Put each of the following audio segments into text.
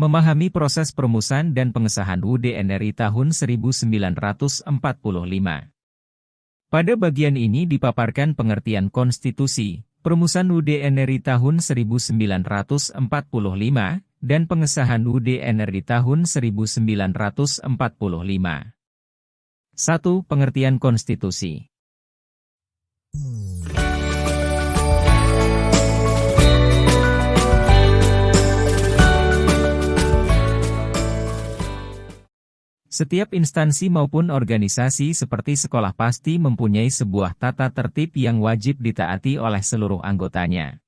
Memahami proses perumusan dan pengesahan UUD NRI tahun 1945. Pada bagian ini dipaparkan pengertian konstitusi, perumusan UUD NRI tahun 1945, dan pengesahan UUD NRI tahun 1945. 1. Pengertian konstitusi. Setiap instansi maupun organisasi seperti sekolah pasti mempunyai sebuah tata tertib yang wajib ditaati oleh seluruh anggotanya.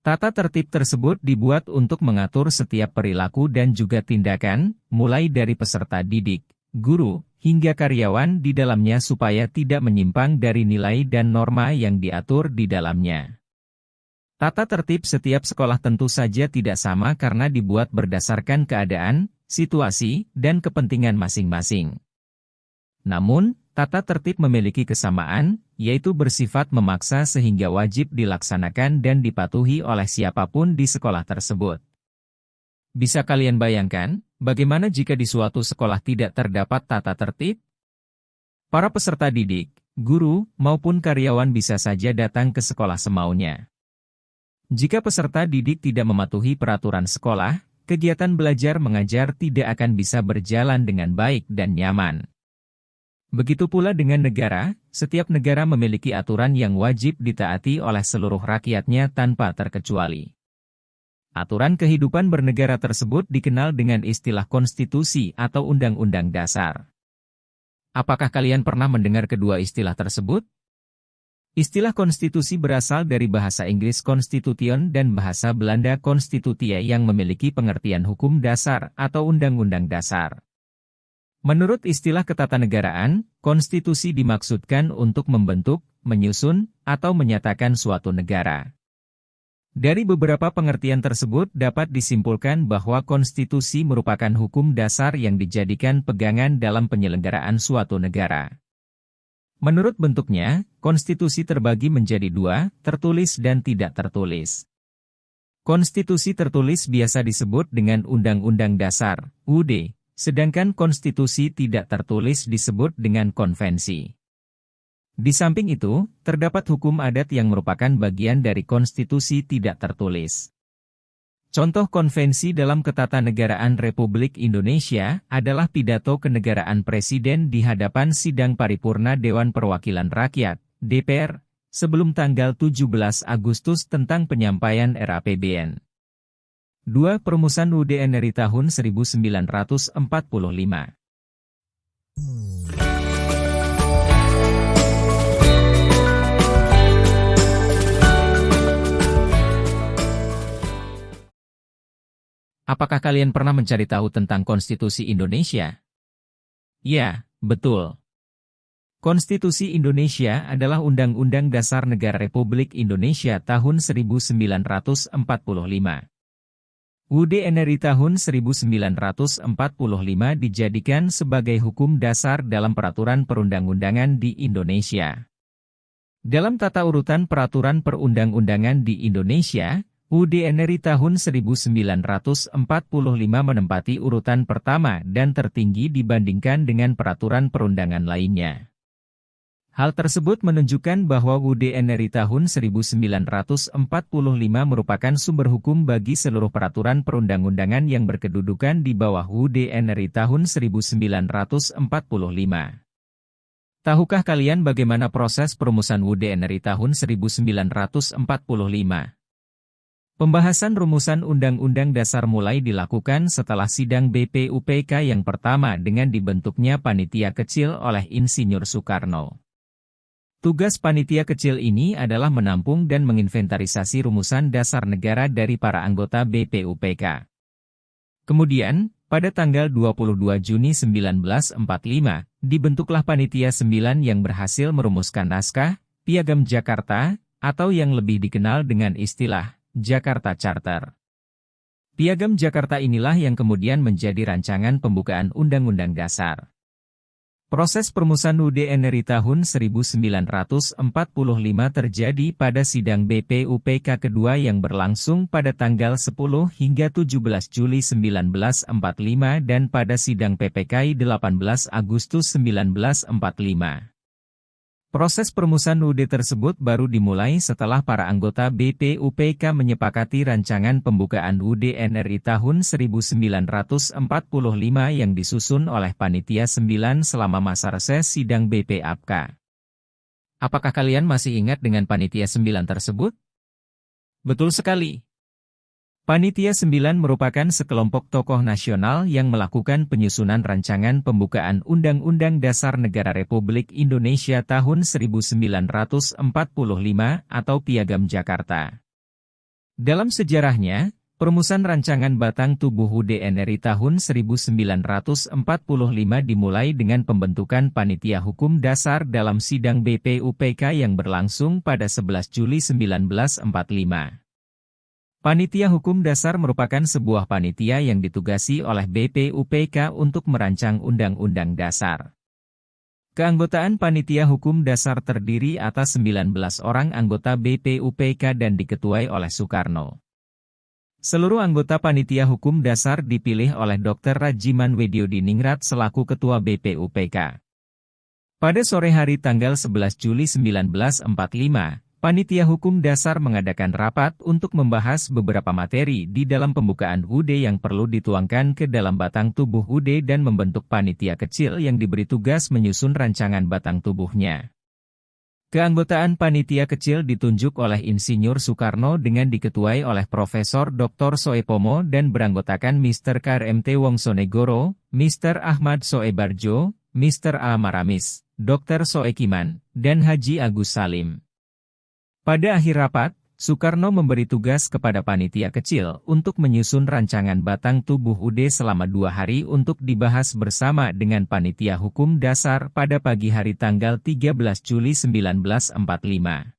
Tata tertib tersebut dibuat untuk mengatur setiap perilaku dan juga tindakan, mulai dari peserta didik, guru, hingga karyawan di dalamnya supaya tidak menyimpang dari nilai dan norma yang diatur di dalamnya. Tata tertib setiap sekolah tentu saja tidak sama karena dibuat berdasarkan keadaan, situasi, dan kepentingan masing-masing. Namun, tata tertib memiliki kesamaan, yaitu bersifat memaksa sehingga wajib dilaksanakan dan dipatuhi oleh siapapun di sekolah tersebut. Bisa kalian bayangkan, bagaimana jika di suatu sekolah tidak terdapat tata tertib? Para peserta didik, guru, maupun karyawan bisa saja datang ke sekolah semaunya. Jika peserta didik tidak mematuhi peraturan sekolah, kegiatan belajar mengajar tidak akan bisa berjalan dengan baik dan nyaman. Begitu pula dengan negara, setiap negara memiliki aturan yang wajib ditaati oleh seluruh rakyatnya tanpa terkecuali. Aturan kehidupan bernegara tersebut dikenal dengan istilah konstitusi atau undang-undang dasar. Apakah kalian pernah mendengar kedua istilah tersebut? Istilah konstitusi berasal dari bahasa Inggris Constitution dan bahasa Belanda Constitutie yang memiliki pengertian hukum dasar atau undang-undang dasar. Menurut istilah ketatanegaraan, konstitusi dimaksudkan untuk membentuk, menyusun, atau menyatakan suatu negara. Dari beberapa pengertian tersebut dapat disimpulkan bahwa konstitusi merupakan hukum dasar yang dijadikan pegangan dalam penyelenggaraan suatu negara. Menurut bentuknya, konstitusi terbagi menjadi dua, tertulis dan tidak tertulis. Konstitusi tertulis biasa disebut dengan Undang-Undang Dasar, UUD, sedangkan konstitusi tidak tertulis disebut dengan konvensi. Di samping itu, terdapat hukum adat yang merupakan bagian dari konstitusi tidak tertulis. Contoh konvensi dalam ketatanegaraan Republik Indonesia adalah pidato kenegaraan Presiden di hadapan Sidang Paripurna Dewan Perwakilan Rakyat, DPR, sebelum tanggal 17 Agustus tentang penyampaian RAPBN. 2. Perumusan UUD NRI tahun 1945. Apakah kalian pernah mencari tahu tentang Konstitusi Indonesia? Ya, betul. Konstitusi Indonesia adalah Undang-Undang Dasar Negara Republik Indonesia tahun 1945. UUD NRI tahun 1945 dijadikan sebagai hukum dasar dalam peraturan perundang-undangan di Indonesia. Dalam tata urutan peraturan perundang-undangan di Indonesia, UUD NRI tahun 1945 menempati urutan pertama dan tertinggi dibandingkan dengan peraturan perundangan lainnya. Hal tersebut menunjukkan bahwa UUD NRI tahun 1945 merupakan sumber hukum bagi seluruh peraturan perundang-undangan yang berkedudukan di bawah UUD NRI tahun 1945. Tahukah kalian bagaimana proses perumusan UUD NRI tahun 1945? Pembahasan rumusan Undang-Undang Dasar mulai dilakukan setelah sidang BPUPK yang pertama dengan dibentuknya panitia kecil oleh Insinyur Soekarno. Tugas panitia kecil ini adalah menampung dan menginventarisasi rumusan dasar negara dari para anggota BPUPK. Kemudian, pada tanggal 22 Juni 1945, dibentuklah panitia 9 yang berhasil merumuskan naskah Piagam Jakarta, atau yang lebih dikenal dengan istilah Jakarta Charter. Piagam Jakarta inilah yang kemudian menjadi rancangan pembukaan Undang-Undang Dasar. Proses perumusan UUD NRI tahun 1945 terjadi pada sidang BPUPK kedua yang berlangsung pada tanggal 10 hingga 17 Juli 1945 dan pada sidang PPKI 18 Agustus 1945. Proses perumusan UUD tersebut baru dimulai setelah para anggota BPUPK menyepakati rancangan pembukaan UUD NRI tahun 1945 yang disusun oleh Panitia 9 selama masa reses sidang BPAPK. Apakah kalian masih ingat dengan Panitia 9 tersebut? Betul sekali. Panitia 9 merupakan sekelompok tokoh nasional yang melakukan penyusunan rancangan pembukaan Undang-Undang Dasar Negara Republik Indonesia tahun 1945 atau Piagam Jakarta. Dalam sejarahnya, perumusan rancangan batang tubuh UUD NRI tahun 1945 dimulai dengan pembentukan Panitia Hukum Dasar dalam sidang BPUPK yang berlangsung pada 11 Juli 1945. Panitia Hukum Dasar merupakan sebuah panitia yang ditugasi oleh BPUPK untuk merancang Undang-Undang Dasar. Keanggotaan Panitia Hukum Dasar terdiri atas 19 orang anggota BPUPK dan diketuai oleh Soekarno. Seluruh anggota Panitia Hukum Dasar dipilih oleh Dr. Rajiman Wedyodiningrat selaku Ketua BPUPK. Pada sore hari tanggal 11 Juli 1945, Panitia Hukum Dasar mengadakan rapat untuk membahas beberapa materi di dalam pembukaan UUD yang perlu dituangkan ke dalam batang tubuh UUD dan membentuk panitia kecil yang diberi tugas menyusun rancangan batang tubuhnya. Keanggotaan panitia kecil ditunjuk oleh Insinyur Soekarno dengan diketuai oleh Profesor Dr. Soepomo dan beranggotakan Mr. KRMT Wongsonegoro, Mr. Ahmad Soebarjo, Mr. A. Maramis, Dr. Soekiman, dan Haji Agus Salim. Pada akhir rapat, Soekarno memberi tugas kepada panitia kecil untuk menyusun rancangan batang tubuh UUD selama 2 hari untuk dibahas bersama dengan Panitia Hukum Dasar pada pagi hari tanggal 13 Juli 1945.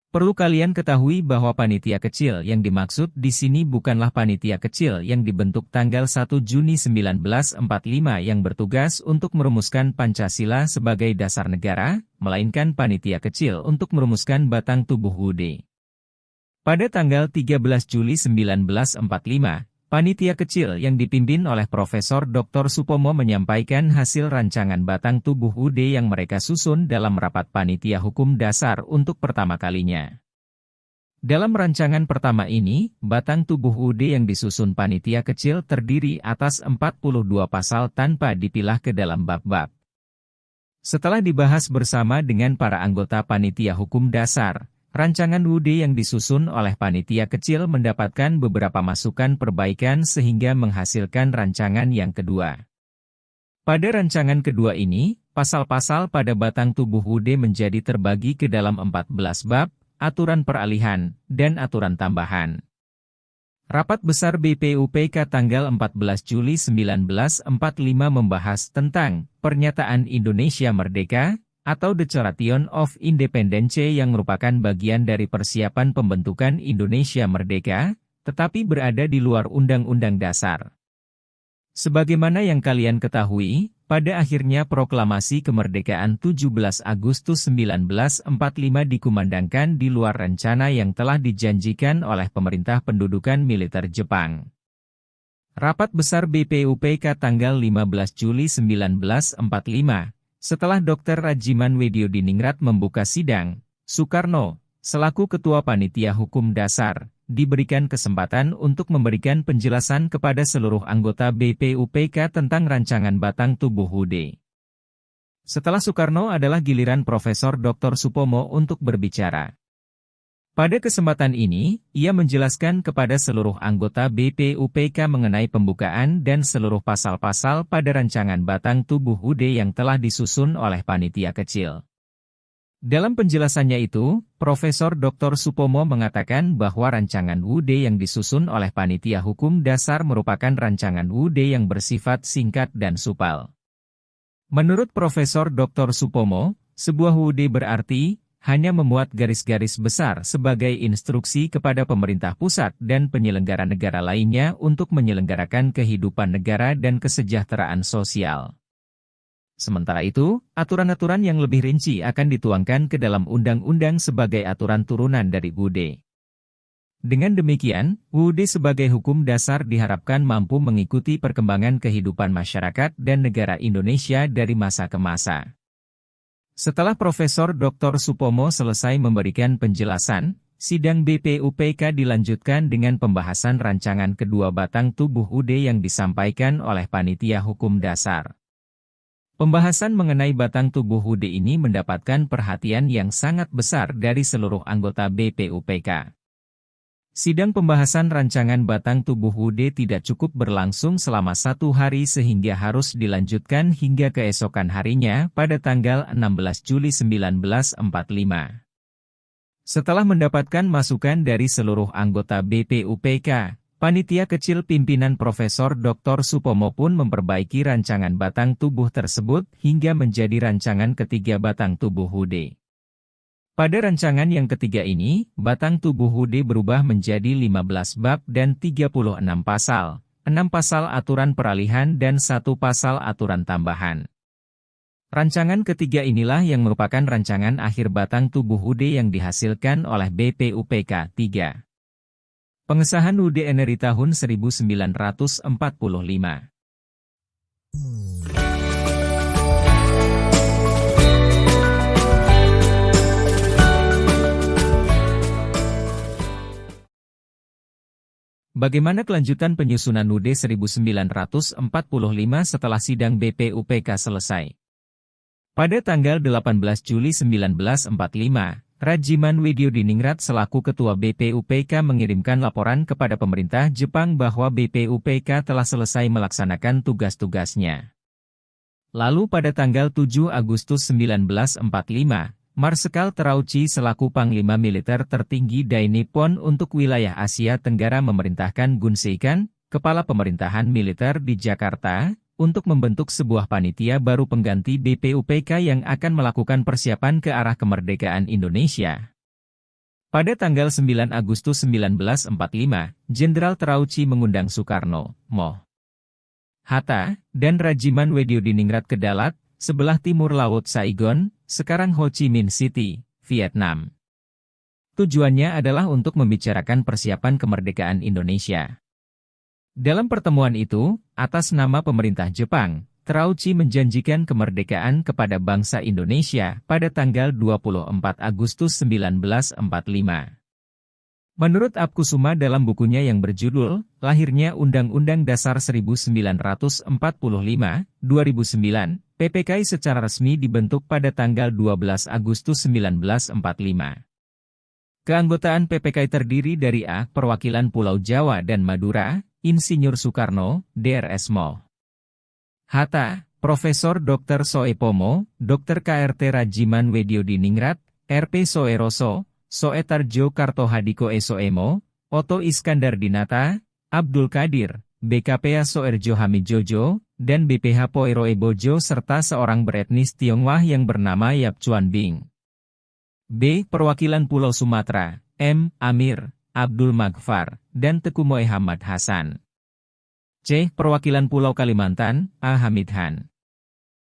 Perlu kalian ketahui bahwa panitia kecil yang dimaksud di sini bukanlah panitia kecil yang dibentuk tanggal 1 Juni 1945 yang bertugas untuk merumuskan Pancasila sebagai dasar negara, melainkan panitia kecil untuk merumuskan batang tubuh UUD. Pada tanggal 13 Juli 1945, panitia kecil yang dipimpin oleh Profesor Dr. Supomo menyampaikan hasil rancangan batang tubuh UUD yang mereka susun dalam rapat Panitia Hukum Dasar untuk pertama kalinya. Dalam rancangan pertama ini, batang tubuh UUD yang disusun panitia kecil terdiri atas 42 pasal tanpa dipilah ke dalam bab-bab. Setelah dibahas bersama dengan para anggota Panitia Hukum Dasar, rancangan UUD yang disusun oleh panitia kecil mendapatkan beberapa masukan perbaikan sehingga menghasilkan rancangan yang kedua. Pada rancangan kedua ini, pasal-pasal pada batang tubuh UUD menjadi terbagi ke dalam 14 bab, aturan peralihan, dan aturan tambahan. Rapat Besar BPUPK tanggal 14 Juli 1945 membahas tentang Pernyataan Indonesia Merdeka, atau Declaration of Independence yang merupakan bagian dari persiapan pembentukan Indonesia Merdeka, tetapi berada di luar Undang-Undang Dasar. Sebagaimana yang kalian ketahui, pada akhirnya proklamasi kemerdekaan 17 Agustus 1945 dikumandangkan di luar rencana yang telah dijanjikan oleh pemerintah pendudukan militer Jepang. Rapat Besar BPUPK tanggal 15 Juli 1945, setelah Dr. Rajiman Wedyodiningrat membuka sidang, Soekarno, selaku Ketua Panitia Hukum Dasar, diberikan kesempatan untuk memberikan penjelasan kepada seluruh anggota BPUPK tentang rancangan batang tubuh UUD. Setelah Soekarno adalah giliran Profesor Dr. Supomo untuk berbicara. Pada kesempatan ini, ia menjelaskan kepada seluruh anggota BPUPK mengenai pembukaan dan seluruh pasal-pasal pada rancangan batang tubuh UUD yang telah disusun oleh panitia kecil. Dalam penjelasannya itu, Profesor Dr. Supomo mengatakan bahwa rancangan UUD yang disusun oleh Panitia Hukum Dasar merupakan rancangan UUD yang bersifat singkat dan supal. Menurut Profesor Dr. Supomo, sebuah UUD berarti hanya memuat garis-garis besar sebagai instruksi kepada pemerintah pusat dan penyelenggara negara lainnya untuk menyelenggarakan kehidupan negara dan kesejahteraan sosial. Sementara itu, aturan-aturan yang lebih rinci akan dituangkan ke dalam undang-undang sebagai aturan turunan dari UUD. Dengan demikian, UUD sebagai hukum dasar diharapkan mampu mengikuti perkembangan kehidupan masyarakat dan negara Indonesia dari masa ke masa. Setelah Profesor Dr. Supomo selesai memberikan penjelasan, sidang BPUPK dilanjutkan dengan pembahasan rancangan kedua batang tubuh UUD yang disampaikan oleh Panitia Hukum Dasar. Pembahasan mengenai batang tubuh UUD ini mendapatkan perhatian yang sangat besar dari seluruh anggota BPUPK. Sidang pembahasan rancangan batang tubuh UUD tidak cukup berlangsung selama 1 hari sehingga harus dilanjutkan hingga keesokan harinya pada tanggal 16 Juli 1945. Setelah mendapatkan masukan dari seluruh anggota BPUPK, Panitia kecil pimpinan Profesor Dr. Supomo pun memperbaiki rancangan batang tubuh tersebut hingga menjadi rancangan ketiga batang tubuh UUD. Pada rancangan yang ketiga ini, batang tubuh UUD berubah menjadi 15 bab dan 36 pasal, 6 pasal aturan peralihan dan 1 pasal aturan tambahan. Rancangan ketiga inilah yang merupakan rancangan akhir batang tubuh UUD yang dihasilkan oleh BPUPK 3. Pengesahan UUD NRI tahun 1945. Bagaimana kelanjutan penyusunan UUD 1945 setelah sidang BPUPK selesai? Pada tanggal 18 Juli 1945, Rajiman Widyodiningrat selaku Ketua BPUPK mengirimkan laporan kepada pemerintah Jepang bahwa BPUPK telah selesai melaksanakan tugas-tugasnya. Lalu pada tanggal 7 Agustus 1945, Marsekal Terauchi selaku Panglima Militer tertinggi Dai Nippon untuk wilayah Asia Tenggara memerintahkan Gun Seikan, Kepala Pemerintahan Militer di Jakarta, untuk membentuk sebuah panitia baru pengganti BPUPK yang akan melakukan persiapan ke arah kemerdekaan Indonesia. Pada tanggal 9 Agustus 1945, Jenderal Terauchi mengundang Soekarno, Moh Hatta, dan Rajiman Widyodiningrat ke Dalat, sebelah timur Laut Saigon, sekarang Ho Chi Minh City, Vietnam. Tujuannya adalah untuk membicarakan persiapan kemerdekaan Indonesia. Dalam pertemuan itu, atas nama pemerintah Jepang, Terauchi menjanjikan kemerdekaan kepada bangsa Indonesia pada tanggal 24 Agustus 1945. Menurut Abkusuma dalam bukunya yang berjudul, Lahirnya Undang-Undang Dasar 1945, 2009, PPKI secara resmi dibentuk pada tanggal 12 Agustus 1945. Keanggotaan PPKI terdiri dari A. Perwakilan Pulau Jawa dan Madura, Insinyur Soekarno, Drs. Moh Hatta, Profesor Dr. Soepomo, Dr. KRT Rajiman Widyodiningrat, RP Soeroso, Soetarjo Kartohadiko Soemo, Oto Iskandar Dinata, Abdul Qadir, BKPA Soerjo Hamidjojo, dan BPH Poiro Ebojo serta seorang beretnis Tionghoa yang bernama Yap Chuan Bing. B. Perwakilan Pulau Sumatera, M. Amir, Abdul Maghfar, dan Teku Muhammad Hasan. C. Perwakilan Pulau Kalimantan, A. Hamid Han.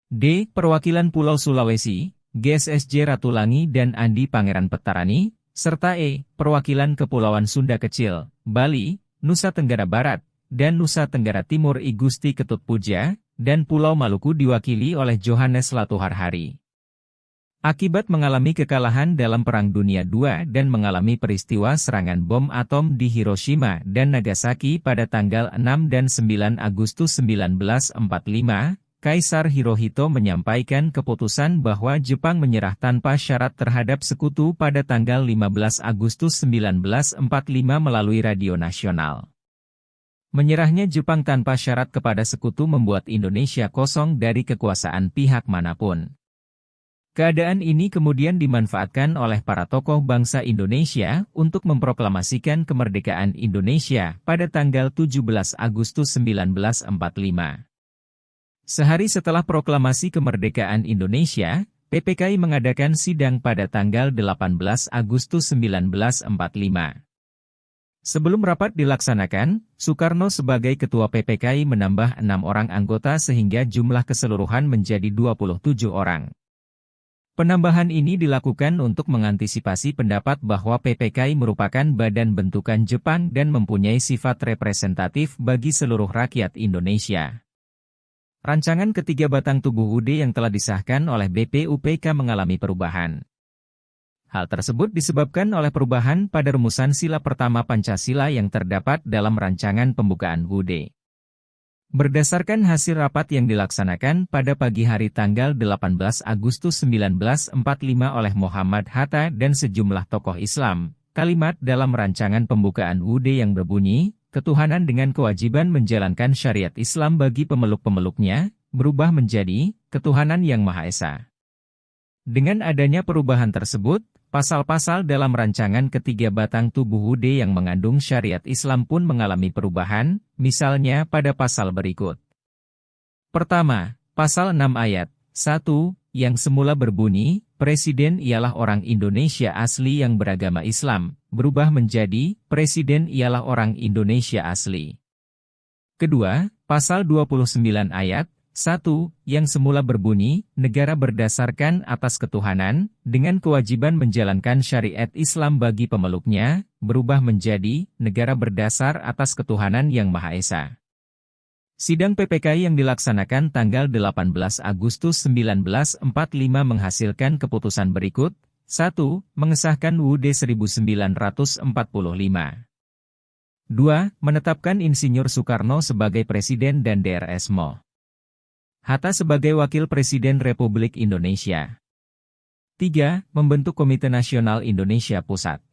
D. Perwakilan Pulau Sulawesi, GSSJ Ratulangi dan Andi Pangeran Petarani, serta E. Perwakilan Kepulauan Sunda Kecil, Bali, Nusa Tenggara Barat, dan Nusa Tenggara Timur I Gusti Ketut Puja, dan Pulau Maluku diwakili oleh Johannes Latuharhari. Akibat mengalami kekalahan dalam Perang Dunia II dan mengalami peristiwa serangan bom atom di Hiroshima dan Nagasaki pada tanggal 6 dan 9 Agustus 1945, Kaisar Hirohito menyampaikan keputusan bahwa Jepang menyerah tanpa syarat terhadap sekutu pada tanggal 15 Agustus 1945 melalui radio nasional. Menyerahnya Jepang tanpa syarat kepada sekutu membuat Indonesia kosong dari kekuasaan pihak manapun. Keadaan ini kemudian dimanfaatkan oleh para tokoh bangsa Indonesia untuk memproklamasikan kemerdekaan Indonesia pada tanggal 17 Agustus 1945. Sehari setelah proklamasi kemerdekaan Indonesia, PPKI mengadakan sidang pada tanggal 18 Agustus 1945. Sebelum rapat dilaksanakan, Soekarno sebagai Ketua PPKI menambah 6 orang anggota sehingga jumlah keseluruhan menjadi 27 orang. Penambahan ini dilakukan untuk mengantisipasi pendapat bahwa PPKI merupakan badan bentukan Jepang dan mempunyai sifat representatif bagi seluruh rakyat Indonesia. Rancangan ketiga batang tubuh UUD yang telah disahkan oleh BPUPK mengalami perubahan. Hal tersebut disebabkan oleh perubahan pada rumusan sila pertama Pancasila yang terdapat dalam rancangan pembukaan UUD. Berdasarkan hasil rapat yang dilaksanakan pada pagi hari tanggal 18 Agustus 1945 oleh Muhammad Hatta dan sejumlah tokoh Islam, kalimat dalam rancangan pembukaan UUD yang berbunyi, ketuhanan dengan kewajiban menjalankan syariat Islam bagi pemeluk-pemeluknya, berubah menjadi, ketuhanan yang Maha Esa. Dengan adanya perubahan tersebut, pasal-pasal dalam rancangan ketiga batang tubuh UUD yang mengandung syariat Islam pun mengalami perubahan, misalnya pada pasal berikut. Pertama, pasal 6 ayat 1, yang semula berbunyi, Presiden ialah orang Indonesia asli yang beragama Islam, berubah menjadi, Presiden ialah orang Indonesia asli. Kedua, pasal 29 ayat 1, yang semula berbunyi, negara berdasarkan atas ketuhanan, dengan kewajiban menjalankan syariat Islam bagi pemeluknya, berubah menjadi, negara berdasar atas ketuhanan yang Maha Esa. Sidang PPKI yang dilaksanakan tanggal 18 Agustus 1945 menghasilkan keputusan berikut. 1. Mengesahkan UUD 1945. 2. Menetapkan Insinyur Soekarno sebagai Presiden dan Drs. Mo. Hatta sebagai Wakil Presiden Republik Indonesia. 3. Membentuk Komite Nasional Indonesia Pusat.